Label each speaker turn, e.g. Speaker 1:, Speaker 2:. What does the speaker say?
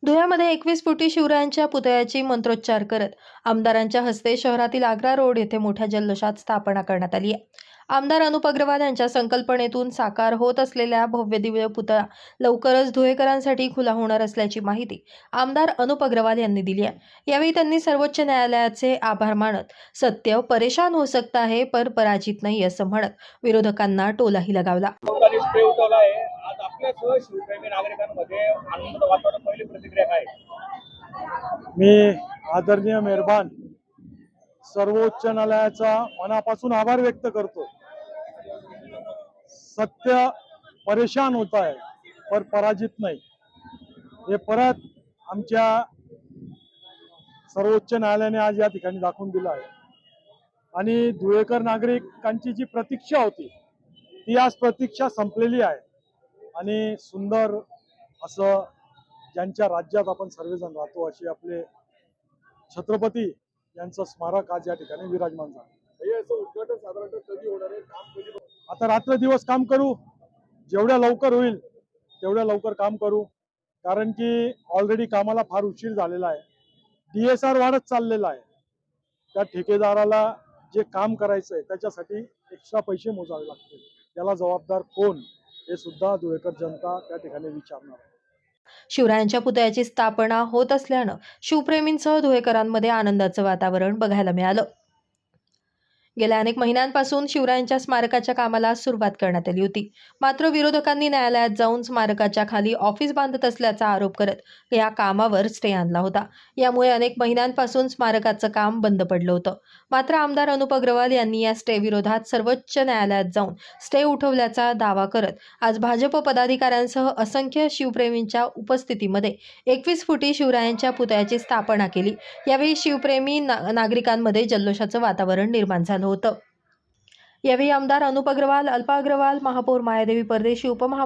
Speaker 1: धुळ्यामध्ये 21 फुटी शिवरायांच्या पुतळ्याची मंत्रोच्चार करत आमदारांच्या हस्ते शहरातील आग्रा रोड येथे मोठ्या जल्लोषात स्थापना करण्यात आली आहे। आमदार अनुप अग्रवाल यांच्या संकल्पनेतून साकार होत असलेल्या भव्य दिव्य पुतळा लवकरच धुळेकरांसाठी खुला होणार असल्याची माहिती आमदार अनुप अग्रवाल यांनी दिली आहे। यावेळी त्यांनी सर्वोच्च न्यायालयाचे आभार मानत सत्य परेशान हो सकता है पर पराजित नाही असं म्हणत विरोधकांना टोलाही लगावला।
Speaker 2: मी आदरणीय मेहरबान सर्वोच्च न्यायालयाचा मनापासून आभार व्यक्त करतो। सत्य परेशान होता है पर पराजित नाही, हे परत आमच्या सर्वोच्च न्यायालयाने आज या ठिकाणी दाखवून दिलं आहे। आणि धुळेकर नागरिकांची जी प्रतीक्षा होती ती आज प्रतीक्षा संपलेली आहे आणि सुंदर असं ज्यांच्या राज्यात आपण सर्वजण राहतो अशी आपले छत्रपती यांचं स्मारक आज या ठिकाणी विराजमान झालं। उद्घाटन साधारणतः कधी होणार आहे? काम कधी? आता रात्र दिवस काम करू, जेवढ्या लवकर होईल तेवढ्या लवकर काम करू, कारण की ऑलरेडी कामाला फार उशीर झालेला आहे। DSR वाढत चाललेला आहे। त्या ठेकेदाराला जे काम करायचंय त्याच्यासाठी एक्स्ट्रा पैसे मोजावे लागतील, त्याला जबाबदार कोण हे सुद्धा धुळेकर जनता त्या ठिकाणी विचारणार आहे।
Speaker 1: शिवरायांच्या पुतळ्याची स्थापना होत असल्यानं शिवप्रेमींसह धुळेकरांमध्ये आनंदाचं वातावरण बघायला मिळालं। गेल्या अनेक महिन्यांपासून शिवरायांच्या स्मारकाच्या कामाला सुरुवात करण्यात आली होती, मात्र विरोधकांनी न्यायालयात जाऊन स्मारकाच्या खाली ऑफिस बांधत असल्याचा आरोप करत या कामावर स्टे आणला होता। यामुळे अनेक महिन्यांपासून स्मारकाचं काम बंद पडलं होतं। मात्र आमदार अनुप अग्रवाल यांनी या स्टे विरोधात सर्वोच्च न्यायालयात जाऊन स्टे उठवल्याचा दावा करत आज भाजप पदाधिकाऱ्यांसह असंख्य शिवप्रेमींच्या उपस्थितीमध्ये 21 फुटी शिवरायांच्या पुतळ्याची स्थापना केली। यावेळी शिवप्रेमी नागरिकांमध्ये जल्लोषाचं वातावरण निर्माण झालं होतं। यावेळी आमदार अनुप अग्रवाल, अल्पा अग्रवाल, महापौर मायादेवी परदेशी, उपमहापौर